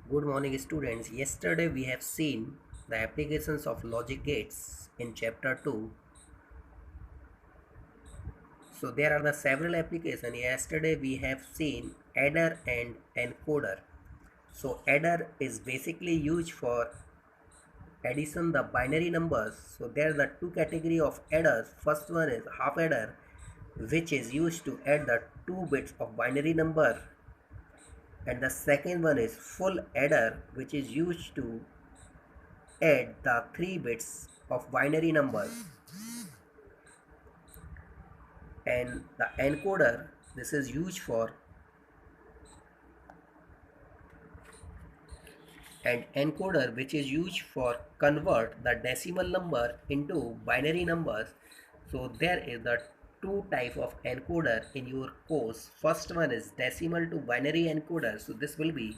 Good morning, students. Yesterday we have seen the applications of logic gates in chapter 2. So there are the several applications. Yesterday we have seen adder and encoder. So adder is basically used for addition the binary numbers. So there are the two category of adders. First one is half adder, which is used to add the 2 bits of binary number, and the second one is full adder, which is used to add the 3 bits of binary numbers. And the encoder, this is used for and encoder, which is used for convert the decimal number into binary numbers. So there is the two type of encoder in your course. First one is decimal to binary encoder. So this will be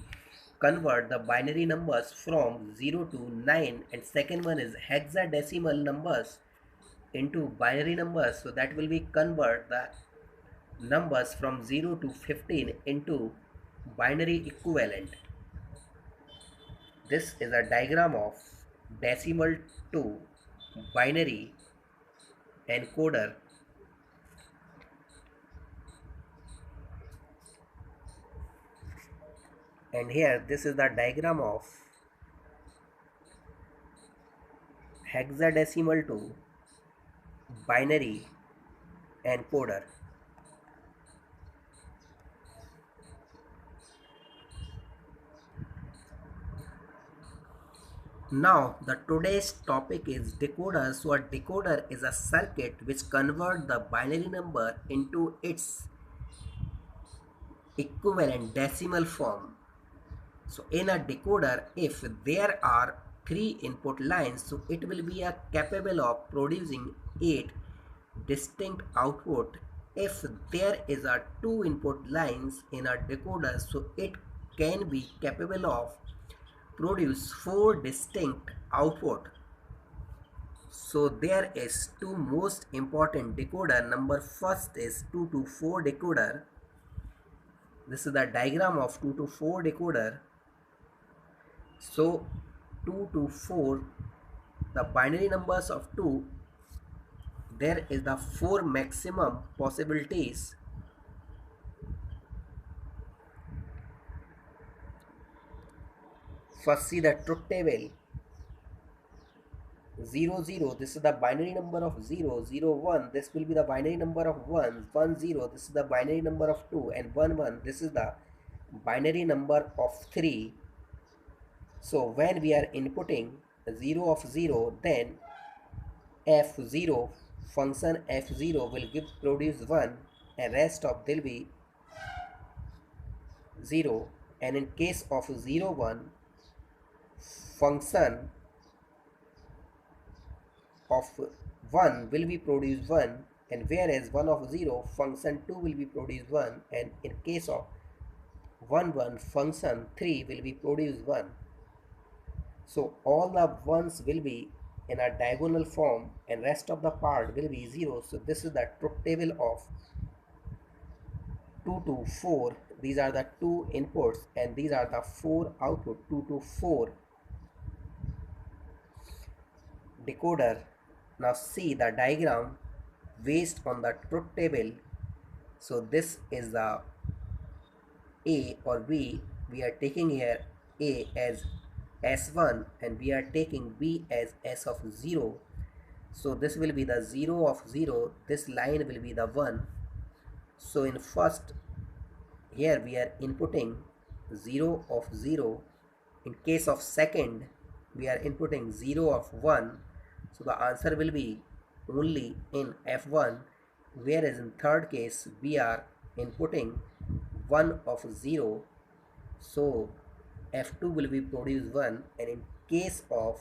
convert the binary numbers from 0 to 9, and second one is hexadecimal numbers into binary numbers. So that will be convert the numbers from 0 to 15 into binary equivalent. This is a diagram of decimal to binary encoder, and here this is the diagram of hexadecimal to binary encoder. Now the today's topic is decoder. So a decoder is a circuit which converts the binary number into its equivalent decimal form. So in a decoder, if there are 3 input lines, so it will be capable of producing 8 distinct output. If there is a 2 input lines in a decoder, so it can be capable of produce 4 distinct output. So there is two most important decoder. Number first is 2 to 4 decoder. This is the diagram of 2 to 4 decoder. So 2 to 4, the binary numbers of 2, there is the 4 maximum possibilities. First see the truth table. 0 0, this is the binary number of 0. 0 1, this will be the binary number of 1. 1 0, this is the binary number of 2, and 1 1, this is the binary number of 3. So when we are inputting 0 of 0, then f0 function f0 will give produce 1, and rest of will be 0. And in case of 0 1, function of 1 will be produced 1, and whereas 1 of 0, function 2 will be produced 1, and in case of 1 1, function 3 will be produced 1. So all the ones will be in a diagonal form, and rest of the part will be 0. So this is the truth table of 2 to 4. These are the two inputs and these are the 4 output. 2 to 4 decoder. Now see the diagram based on the truth table. So this is the A or B. We are taking here A as S1 and we are taking B as S of 0. So this will be the 0 of 0. This line will be the 1. So in first, here we are inputting 0 of 0. In case of second, we are inputting 0 of 1. So the answer will be only in F1, whereas in third case we are inputting 1 of 0. So F2 will be produced 1, and in case of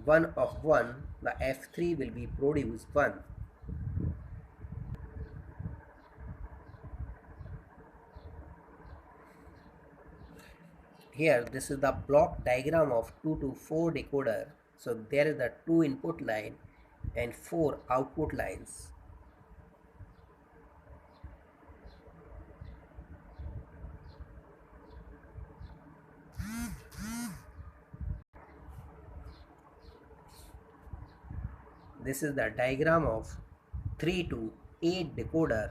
1 of 1, the F3 will be produced 1. Here this is the block diagram of 2 to 4 decoder. So there is the 2 input line and 4 output lines. This is the diagram of 3 to 8 decoder.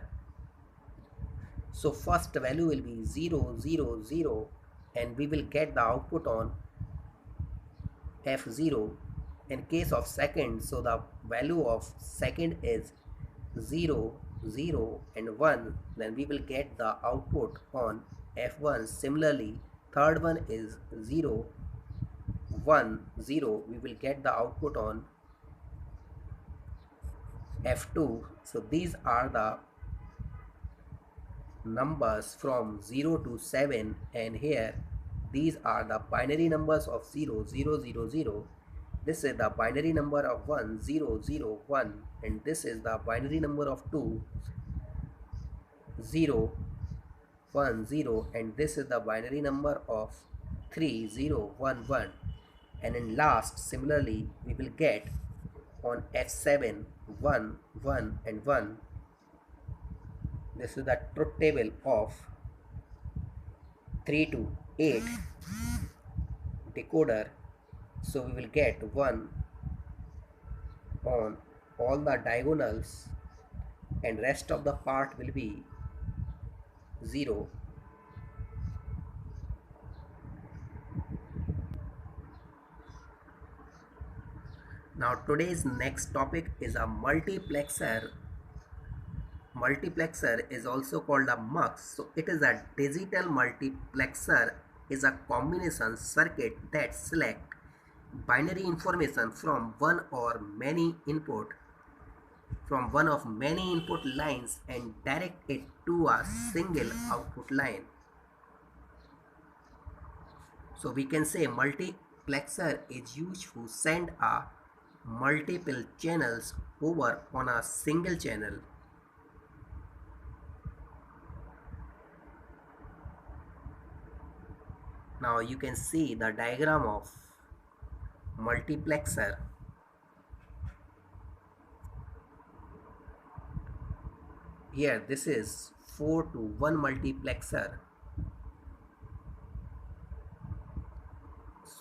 So first value will be 0 0 0 and we will get the output on F0. In case of second, so the value of second is 0 0 and 1, then we will get the output on F1. Similarly, third one is 0 1 0, we will get the output on F2. So these are the numbers from 0 to 7, and here these are the binary numbers of 0 0 0 0. This is the binary number of 1 0 0 1, and this is the binary number of 2 0 1 0, and this is the binary number of 3 0 1 1. And in last, similarly, we will get on F7 1 1 and 1. This is the truth table of 3 to 8 decoder. So we will get 1 on all the diagonals and rest of the part will be 0. Now today's next topic is a multiplexer. Multiplexer is also called a MUX. So it is a digital multiplexer is a combination circuit that select binary information from one or many input from one of many input lines and direct it to a single output line. So we can say multiplexer is used to send a multiple channels over on a single channel. Now you can see the diagram of multiplexer. Here this is 4 to 1 multiplexer.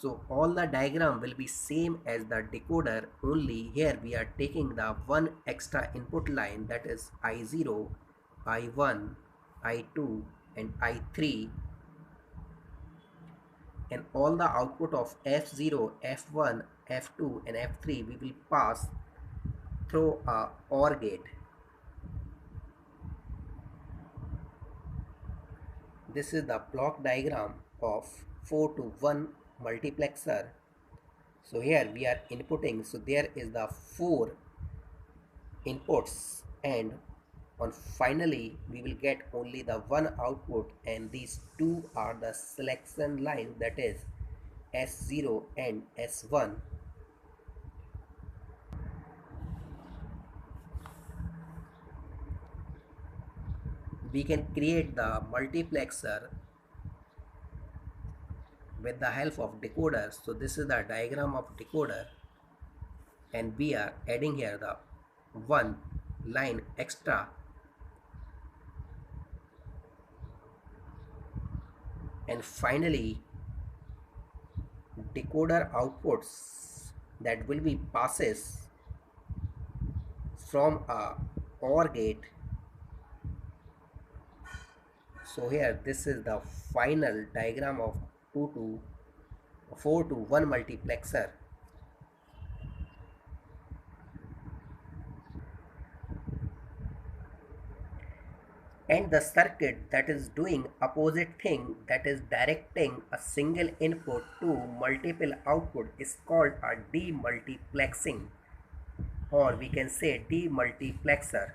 So all the diagram will be same as the decoder, only here we are taking the one extra input line, that is I0, I1, I2 and I3, and all the output of F0, F1, F2 and F3 we will pass through a OR gate. This is the block diagram of 4 to 1 multiplexer. So here we are inputting, so there is the 4 inputs, and on finally we will get only the one output, and these two are the selection lines, that is S0 and S1. We can create the multiplexer with the help of decoder. So this is the diagram of decoder, and we are adding here the one line extra, and finally decoder outputs that will be passes from a OR gate. So here this is the final diagram of 4 to 1 multiplexer. And the circuit that is doing opposite thing, that is directing a single input to multiple output, is called a demultiplexing, or we can say demultiplexer.